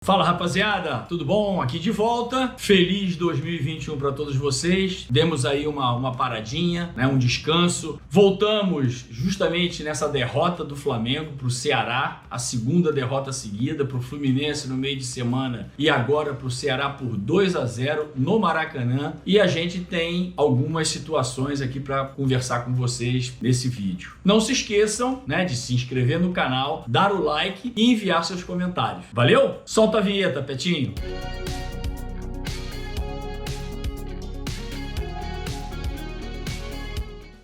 Fala rapaziada, tudo bom? Aqui de volta, feliz 2021 para todos vocês. Demos aí uma paradinha, um descanso. Voltamos justamente nessa derrota do Flamengo para o Ceará, a segunda derrota seguida para o Fluminense no meio de semana e agora para o Ceará por 2-0 no Maracanã. E a gente tem algumas situações aqui para conversar com vocês nesse vídeo. Não se esqueçam, de se inscrever no canal, dar o like e enviar seus comentários. Valeu? Solta a vinheta, Petinho.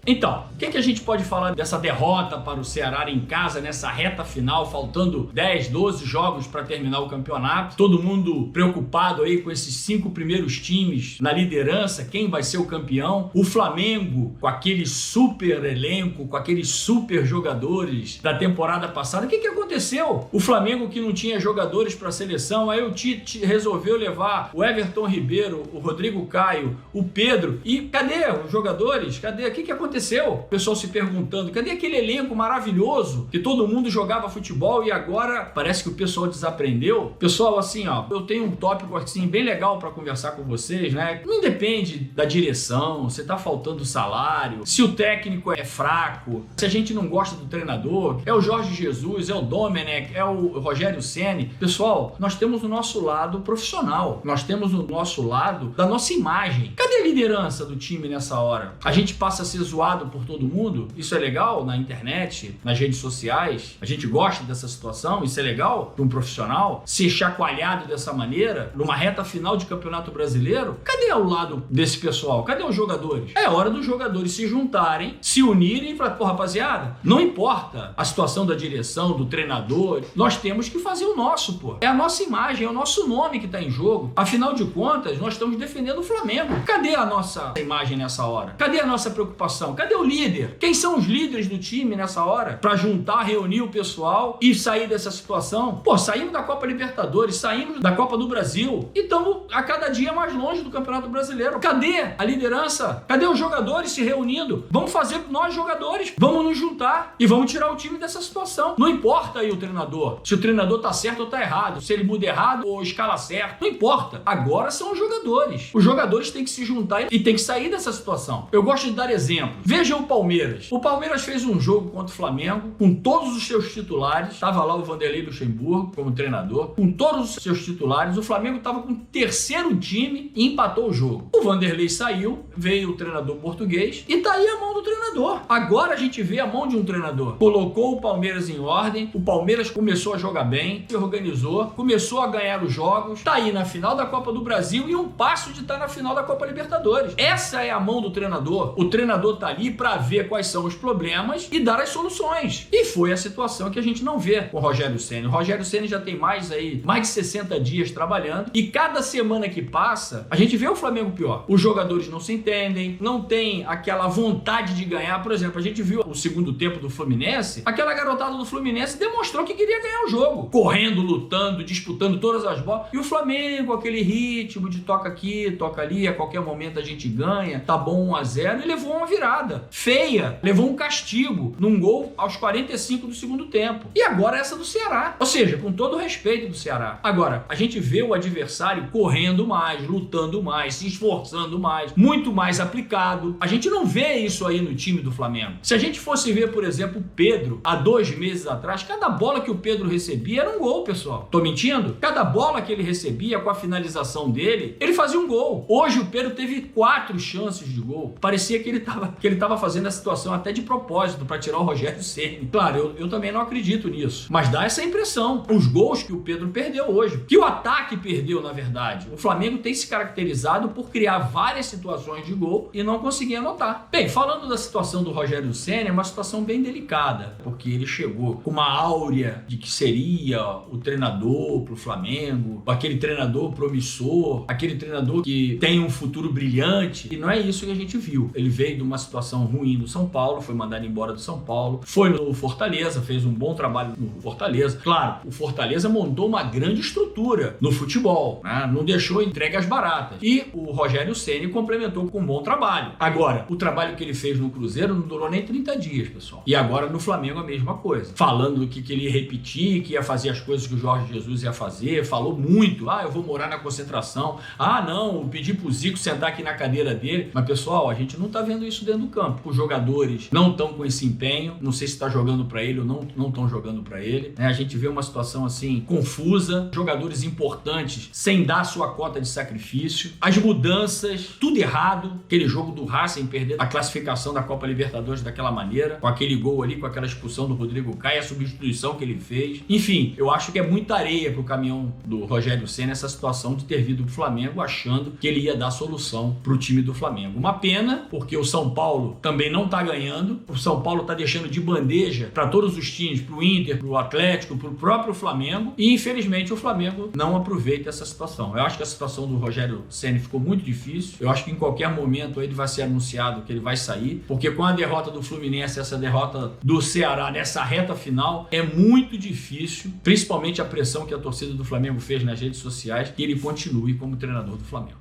Então, o que a gente pode falar dessa derrota para o Ceará em casa, nessa reta final, faltando 10, 12 jogos para terminar o campeonato? Todo mundo preocupado aí com esses 5 primeiros times na liderança, quem vai ser o campeão? O Flamengo, com aquele super elenco, com aqueles super jogadores da temporada passada. O que aconteceu? O Flamengo que não tinha jogadores para a seleção, aí o Tite resolveu levar o Everton Ribeiro, o Rodrigo Caio, o Pedro. E cadê os jogadores? Cadê? O que aconteceu? O pessoal se perguntando, cadê aquele elenco maravilhoso que todo mundo jogava futebol e agora parece que o pessoal desaprendeu? Pessoal, assim, eu tenho um tópico assim bem legal para conversar com vocês, Não depende da direção, se tá faltando salário, se o técnico é fraco, se a gente não gosta do treinador, é o Jorge Jesus, é o Domenech, é o Rogério Ceni. Pessoal, nós temos o nosso lado profissional, nós temos o nosso lado da nossa imagem. Cadê a liderança do time nessa hora? A gente passa a ser zoado por todo mundo, isso é legal na internet, nas redes sociais, a gente gosta dessa situação, isso é legal para um profissional ser chacoalhado dessa maneira numa reta final de campeonato brasileiro. Cadê o lado desse pessoal? Cadê os jogadores? É hora dos jogadores se juntarem, se unirem e falar, rapaziada, não importa a situação da direção, do treinador, nós temos que fazer o nosso, é a nossa imagem, é o nosso nome que está em jogo. Afinal de contas, nós estamos defendendo o Flamengo. Cadê a nossa imagem nessa hora? Cadê a nossa preocupação? Cadê o líder? Quem são os líderes do time nessa hora? Pra juntar, reunir o pessoal e sair dessa situação? Saímos da Copa Libertadores, saímos da Copa do Brasil e estamos a cada dia mais longe do Campeonato Brasileiro. Cadê a liderança? Cadê os jogadores se reunindo? Vamos fazer nós jogadores, vamos nos juntar e vamos tirar o time dessa situação. Não importa aí o treinador, se o treinador tá certo ou tá errado, se ele muda errado ou escala certo, não importa. Agora são os jogadores. Os jogadores têm que se juntar e têm que sair dessa situação. Eu gosto de dar exemplos. Veja o Palmeiras. O Palmeiras fez um jogo contra o Flamengo com todos os seus titulares. Estava lá o Vanderlei Luxemburgo como treinador. Com todos os seus titulares. O Flamengo estava com o terceiro time e empatou o jogo. O Vanderlei saiu, veio o treinador português e tá aí a mão do treinador. Agora a gente vê a mão de um treinador. Colocou o Palmeiras em ordem. O Palmeiras começou a jogar bem, se organizou, começou a ganhar os jogos. Tá aí na final da Copa do Brasil e um passo de estar na final da Copa Libertadores. Essa é a mão do treinador. O treinador tá ali para ver quais são os problemas e dar as soluções. E foi a situação que a gente não vê com o Rogério Ceni. O Rogério Ceni já tem mais de 60 dias trabalhando e cada semana que passa, a gente vê o Flamengo pior. Os jogadores não se entendem, não tem aquela vontade de ganhar. Por exemplo, a gente viu o segundo tempo do Fluminense, aquela garotada do Fluminense demonstrou que queria ganhar o jogo. Correndo, lutando, disputando todas as bolas. E o Flamengo, aquele ritmo de toca aqui, toca ali, a qualquer momento a gente ganha, tá bom 1-0 e levou uma virada feia, levou um castigo num gol aos 45 do segundo tempo. E agora essa do Ceará. Ou seja, com todo o respeito do Ceará. Agora, a gente vê o adversário correndo mais, lutando mais, se esforçando mais, muito mais aplicado. A gente não vê isso aí no time do Flamengo. Se a gente fosse ver, por exemplo, o Pedro, há 2 meses atrás, cada bola que o Pedro recebia era um gol, pessoal. Tô mentindo? Cada bola que ele recebia com a finalização dele, ele fazia um gol. Hoje o Pedro teve 4 chances de gol. Parecia que ele tava fazendo a situação até de propósito para tirar o Rogério Ceni. Claro, eu também não acredito nisso, mas dá essa impressão. Os gols que o Pedro perdeu hoje, que o ataque perdeu, na verdade. O Flamengo tem se caracterizado por criar várias situações de gol e não conseguir anotar. Bem, falando da situação do Rogério Ceni, é uma situação bem delicada, porque ele chegou com uma áurea de que seria o treinador pro Flamengo, aquele treinador promissor, aquele treinador que tem um futuro brilhante, e não é isso que a gente viu. Ele veio de uma situação situação ruim do São Paulo, foi mandado embora do São Paulo, foi no Fortaleza, fez um bom trabalho no Fortaleza. Claro, o Fortaleza montou uma grande estrutura no futebol, né? Não deixou entregue às baratas. E o Rogério Ceni complementou com um bom trabalho. Agora, o trabalho que ele fez no Cruzeiro não durou nem 30 dias, pessoal. E agora no Flamengo a mesma coisa. Falando do que ele ia repetir, que ia fazer as coisas que o Jorge Jesus ia fazer, falou muito. Eu vou morar na concentração. Não, pedi pro Zico sentar aqui na cadeira dele. Mas, pessoal, a gente não tá vendo isso dentro do campo. Os jogadores não estão com esse empenho. Não sei se tá jogando para ele ou não estão jogando para ele. A gente vê uma situação assim confusa. Jogadores importantes sem dar sua cota de sacrifício. As mudanças, tudo errado. Aquele jogo do Racing perder a classificação da Copa Libertadores daquela maneira, com aquele gol ali, com aquela expulsão do Rodrigo Caio, a substituição que ele fez. Enfim, eu acho que é muita areia pro caminhão do Rogério Ceni essa situação de ter vindo pro Flamengo achando que ele ia dar solução pro time do Flamengo. Uma pena, porque o São Paulo também não tá ganhando. O São Paulo tá deixando de bandeja para todos os times, pro Inter, pro Atlético, pro próprio Flamengo. E infelizmente o Flamengo não aproveita essa situação. Eu acho que a situação do Rogério Ceni ficou muito difícil. Eu acho que em qualquer momento ele vai ser anunciado que ele vai sair, porque com a derrota do Fluminense, essa derrota do Ceará nessa reta final, é muito difícil, principalmente a pressão que a torcida do Flamengo fez nas redes sociais, que ele continue como treinador do Flamengo.